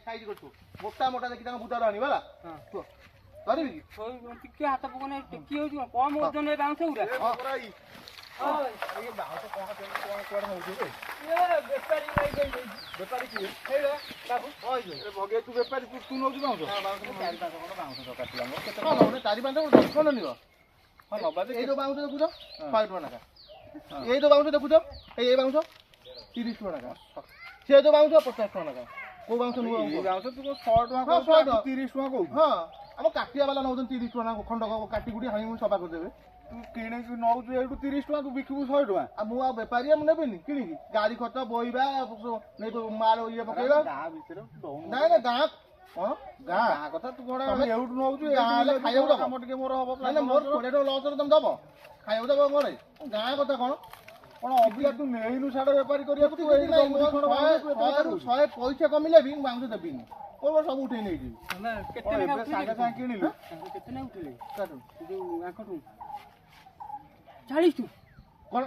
size କରୁଛୁ ମୋଟା ମୋଟା ଦେଖି ତାଙ୍କ ବୁଦାରୁ ଆଣିବ ହେଲା ଧରିବି କି ଟିକେ ହାତ ପକଉନେ ଟେକି ହଉଛି କମ ଓଜନ ଏ ବାଉଁଶ ଗୁରା ବେପାରୀ କିଏ ଭଗିଆ ତୁ ବେପାରୀ ତୁ ନଉଛୁ ବାଉଁଶ 4-5 10 ନିବ ଏଇ ଯୋଉ ବାଉଁଶ ଦେଖୁଛ 100 ଟଙ୍କା ଲେଖା ଏଇ ଯୋଉ ବାଉଁଶ ଦେଖୁଛ ଏଇ ବାଉଁଶ 30 ଟଙ୍କା ଲେଖା ସେ ଯୋଉ ବାଉଁଶ 50 ଟଙ୍କା ଲେଖା କୋଉ ବାଉଁଶ ନୁହଁ ବାଉଁଶ ତୁ 100 ଟଙ୍କା 30 ଟଙ୍କା କହୁ ହଁ ଆମ କାଟିଆ ବାଲା ନଉଛନ୍ତି 30 ଟଙ୍କା ଖଣ୍ଡ କାଟି କୁଟି ହାଣି ମୁଁ ସଫା କରିଦେବେ ତୁ କିଣିକି ନଉଛୁ ଏଇଠୁ 30 ଟଙ୍କା ତୁ ବିକିବୁ 100 ଟଙ୍କା ଆଉ ମୁଁ ଆଉ ବେପାରୀ ମୁଁ ନେବିନି କିଣିକି ଗାଡି ଖର୍ଚ୍ଚ ବୋହିବା ମାଲ ଇଏ ପକେଇବା ଗାଁ ଭିତରେ ନାଇଁ ନା ଗାଁ କଣ ଗାଁ କଥା ତୁ କଣ ଏଇଠୁ ନଉଛୁ ଗାଁ ଖାଇବାକୁ ଦବ ଟିକେ ମୋର ହବ ନାଇଁ ମୋର 20 ଟଙ୍କା ଲସ୍ ତମେ ଦବ ଖାଇବାକୁ ଦବ ଘରେ ଗାଁ କଥା କଣ କଣ ଅବିକା ତୁ ନେଇନୁ ସାଡେ ବେପାରୀ କରିବାକୁ ତୁ ଏଇ 100 ପଇସା କମିଲେ ବି ମୁଁ ବାଉଁଶ ଦେବିନି ସବୁ ଉଠେଇ ନେଇଯିବି ସାଙ୍ଗେ ସାଙ୍ଗେ କିଣିଲୁ କେତେ ନା ଉଠିଲେ କାଟୁ ଯୋଉ ଆଙ୍କଠୁ 40 କଣ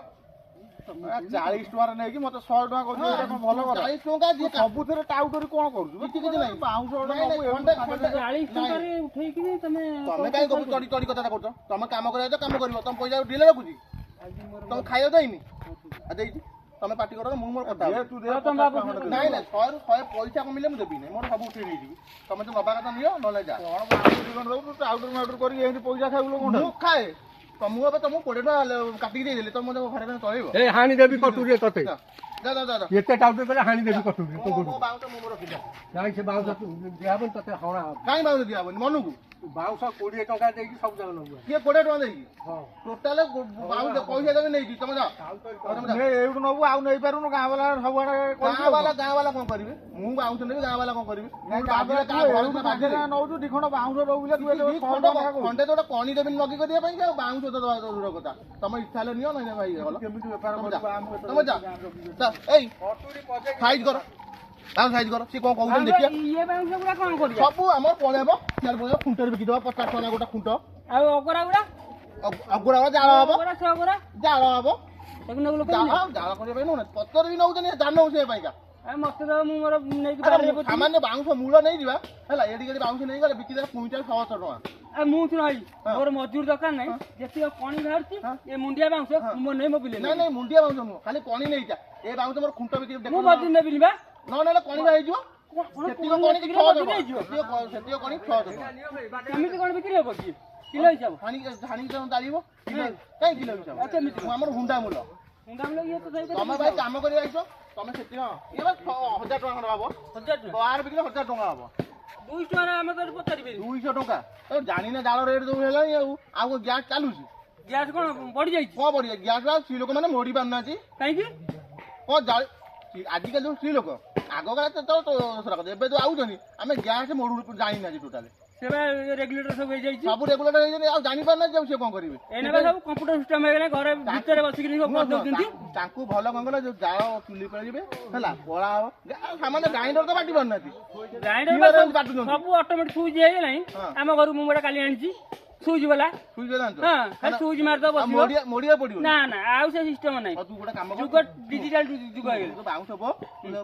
40 ଟଙ୍କାରେ ନେଇକି ମତେ 100 ଟଙ୍କା କହୁଛୁ ଏଇଟା କଣ ଭଲ କଥା 40 ଟଙ୍କା ସବୁଥିରେ ଟାଉଟରି କଣ କରୁଛୁ କିଛି ନାହିଁ ବାଉଁଶ 40 ଟଙ୍କାରେ ଉଠେଇକି ତମେ କାଇଁ କହୁଛ ଚଡି କଥାଟା କରୁଛ ତମେ କାମ କରିବା କାମ କରିବ ତମ ପଇସା ଢିଲେ ରଖୁଛି ତମେ ଖାଇବାକୁ ଦେଇନି ଆଉ ଦେଇଛି ତମେ ପାଟି କର ମୁଁ ମୋର କଥା ନାଇଁ ନାଇଁ 100 ପଇସା କମିଲେ ମୁଁ ଦେବିନି ମୋର ସବୁ ଉଠେଇ ନେଇଯିବି ତମେ ତ ନବା କଥା ନିଅ ନହେଲେ ଯା ଟାଉଟର କରିକି ଏମିତି ପଇସା ଖାଇବୁ ମୁଁ ଖାଏ ମୁଁ ଏବେ ତମକୁ 20 ଟଙ୍କା କାଟିକି ଦେଇଦେଲି ତମ ଘରେ ଚଳେଇବ ହାଣି ଦେବି କଟୁରି ତତେ ଏତେ ଟାଉଟର କଲେ ହାଣି ଦେବି କଟୁରି ବାଉଁଶ ମୁଁ ରଖିଲି ନାଇଁ ସେ ବାଉଁଶ ଦିଆହବନି ତତେ ହଣା ହବ କାଇଁ ବାଉଁଶ ଦିଆହବନି ମନକୁ ବାଉଁଶ 20 ଟଙ୍କା ଦେଇକି ସବୁ ଜାଗା ନବୁ କିଏ 20 ଟଙ୍କା ଦେଇକି ଟୋଟାଲ ବାଉଁଶ ପଇସା ଦେବି ନେଇକି ତମେ ଯାଅ ଏଇଠୁ ନବୁ ଆଉ ନେଇପାରୁନୁ ଗାଁ ବାଲା ସବୁଆଡେ ଗାଁ ବାଲା କଣ କରିବେ ମୁଁ ବାଉଁଶ ନେବି ଗାଁ ବାଲା କଣ କରିବେ ନଉଛୁ 2 ଖଣ୍ଡ ବାଉଁଶ ଦବୁ ଖଣ୍ଡେ ତ କଣି ଦେବିନି ଲଗି କରିବା ପାଇଁ ଆଉ ବାଉଁଶ ଦବା ଦୂର କଥା ତମ ଇଚ୍ଛା ହେଲେ ନିଅ ନାଇଁ ଭାଇ କେମିତି ବେପାର ତମେ ଯା ଏଇ ସାଇଜ କର ସାଇଜ କର ସିଏ କଣ କହୁଛନ୍ତି ଦେଖିବା ଇଏ ବାଉଁଶ ଗୁରା କଣ କରିବ ସବୁ ଆମର ପଳେଇବ ଖୁଣ୍ଟରେ ବିକିଦବା 50 ଟଙ୍କା ଗୋଟେ ଖୁଣ୍ଟ ଆଉ ଅଗରା ଗୁରା ଜାଳ ହବ ଜାଳ ହବ ଜାଳ କରିବା ପାଇଁ ନଉନା ପତ୍ର ବି ନଉଛନ୍ତି ଜାଲ ନଉଛି ପାଇଁକା ମତେ ଦବ ମୁଁ ମୋର ନେଇକି ସାମାନ୍ୟ ବାଉଁଶ ମୂଳ ନେଇଯିବା ହେଲା ଏଠି ବାଉଁଶ ନେଇଗଲେ ବିକିଦେବା 500-600 ଟଙ୍କା ଆଉ ମୁଁ ଶୁଣାଇ ମୋର ମଜୁରୀ ଦରକାର ନାହିଁ ଯେତିକି କଣି ବାହାରୁଛି ଏ ମୁଣ୍ଡିଆ ବାଉଁଶ ମୁଁ ନେଇ ମୋ ବିଲେ ନାଇଁ ମୁଣ୍ଡିଆ ବାଉଁଶ ନୁହଁ ଖାଲି କଣି ନେଇଯା ଏ ବାଉଁଶ ମୋର ଖୁଣ୍ଟ ବିକି ମୁଁ ମଜୁରୀ ନେବିନି ବା ନହେଲେ କଣି ହେଇଯିବ ସେତିକି କଣି 600 ଟଙ୍କା ସେତିକି କଣି 600 ଟଙ୍କା କେମିତି କଣ ବିକ୍ରି ହବ କି କିଲୋ ହିସାବ ଛାଣିକି ତମେ ଚାଲିବ କାଇଁ କିଲୋ ହିସାବ ଆମର ହୁଣ୍ଡା ମୂଲ ତମେ ଭାଇ କାମ କରି ଯାଇଛ ତମେ ସେତିକି ଇଏ 1000 ଟଙ୍କା ଖଣ୍ଡ ହବ 1000 ବିକିଲେ 1000 ଟଙ୍କା ହବ 200 ଟଙ୍କା ଆମେ ତ ପଚାରିବେ 200 ଟଙ୍କା ଜାଣିନା ଜାଳ ରେଟ୍ ଯୋଉ ହେଲାଣି ଆଉ ଗ୍ୟାସ୍ ଚାଲୁଛି ଗ୍ୟାସ୍ କଣ ବଢି ଯାଇଛି କଣ ବଢି ଯାଇଛି ଗ୍ୟାସ୍ ସ୍ତ୍ରୀ ଲୋକମାନେ ମୋଡି ପାରୁନାହାନ୍ତି କାହିଁକି କଣ ଆଜିକାଲି ଯୋଉ ସ୍ତ୍ରୀ ଲୋକ ଆଗ କାଳେ ଏବେ ଯୋଉ ଆଉଛନ୍ତି ଆମେ ଗ୍ୟାସ୍ ମୋଡୁ ଜାଣିନାହାନ୍ତି ଟୋଟାଲି ରେଗୁଲେଟର ସବୁ ହେଇଯାଇଛି ସବୁ ରେଗୁଲେଟର ହେଇଯାଇଛି ଆଉ ଜାଣିପାରୁନାହାନ୍ତି ଆଉ ସିଏ କଣ କରିବେ ଏଇନା ସବୁ କମ୍ପ୍ୟୁଟର ସିଷ୍ଟମ ହେଇଗଲା ଘରେ ଭିତରେ ବସିକିରି ସବୁ କରିଦଉଛନ୍ତି ତାଙ୍କୁ ଭଲ କଣ କଲେ ଯୋଉ ଜାଳ ଚୁଲି କରିବେ ହେଲା କଳା ହବ ସାମାନ୍ୟ ଗ୍ରାଇଣ୍ଡର ତ ବାଟି ପାରୁନାହାନ୍ତି ଗ୍ରାଇଣ୍ଡର ସବୁ ଅଟୋମେଟିକ ସୁଇଚ୍ ହେଇଗଲାଣି ଆମ ଘରୁ ମୁଁ ଗୋଟେ କାଲି ଆଣିଛି ସୁଇଚ୍ ବାଲା ସୁଇଚ୍ ମାରିଦବ ମୋଡିଆ ପଡିବ ନା ନା ଆଉ ସେ ସିଷ୍ଟମ ନାହିଁ ତୁ ଗୋଟେ କାମ ଯୁଗ ଡିଜିଟାଲ ଯୁଗ ହେଇଗଲା ବାଉଁଶ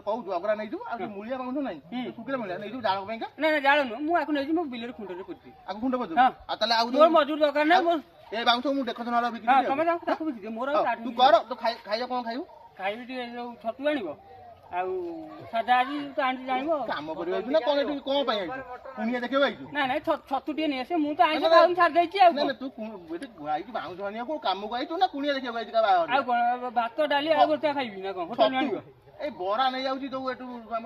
କହୁଛୁ ଅଗରା ନେଇଯିବୁ ଆଉ ମୂଳିଆ ବାଉଁଶ ନାହିଁ ଶୁଖିଲା ମୂଳିଆ ନେଇଯିବୁ ଜାଳ ପାଇଁକା ନା ନା ଜାଳ ନୁହଁ ମୁଁ ଆକୁ ନେଇଯିବି ମୋ ବିଲରେ ଖୁଣ୍ଟରେ ପୋତିବି ଆକୁ ଖୁଣ୍ଟ ପୋତିବୁ ଆଉ ତାହେଲେ ଆଉ ମୋର ମଜୁରୀ ଦରକାର ନାହିଁ ଏ ବାଉଁଶ ମୁଁ ଦେଖ ଜଣା ବିକ୍ରି ତମେ ତାକୁ ବିକିଦିଅ ମୋର ତୁ କର ତୁ ଖାଇବା କଣ ଖାଇବୁ ଖାଇବି ଟିକେ ଯୋଉ ଛତୁ ଆଣିବ ଆଉ ସାଧା ଆଜି ତ ଆଣିଛି ଜାଣିବ କାମ କରିବା ନା କଣ ଏଠି କଣ ପାଇଁ ଆଇଛୁ କୁଣିଆ ଦେଖିବାକୁ ଆଇଛୁ ନା ନାଇଁ ଛତୁ ଟିକେ ନେଇ ଆସେ ମୁଁ ତ ଆଇଁଷ ଖାଉନି ଛାଡି ଦେଇଛି ଆଉ ନା ତୁ ଏଠି ଆଇଛୁ ବାଉଁଶ ଆଣିବାକୁ କାମକୁ ଆଇଛୁ ନା କୁଣିଆ ଦେଖିବାକୁ ଆଇଛୁ କା ବାହାଘର ଆଉ କଣ ଭାତ ଡାଲି ଆଉ ଗୋଟେ ଖାଇବି ନା କଣ ହୋଟେଲ ଆଣିବ ଏଇ ବରା ନେଇଯାଉଛି ଯୋଉ ଏଠୁ କଣ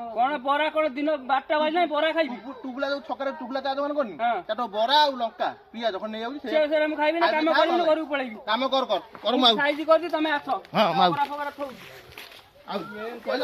ବରା କଣ ଦିନ 12ଟା ବାଜି ନାହିଁ ବରା ଖାଇବି ଟୁଗୁଲା ଯୋଉ ଛକରେ ଟୁଗୁଲା ଚା ଦୋକାନ କରିନି ତାର ବରା ଆଉ ଲଙ୍କା ପିଆଜ ଖଣ୍ଡ ନେଇଯାଉଛି ସେ ମୁଁ ଖାଇବି ନା କାମ କରିବି ଘରକୁ ପଳେଇବି କାମ କର ମୁଁ ସାଇଜ କରିଛି ତମେ ଆସ ହଁ ବରା ଫବରା ଥୋଉଛି ଆଉ କହିଲା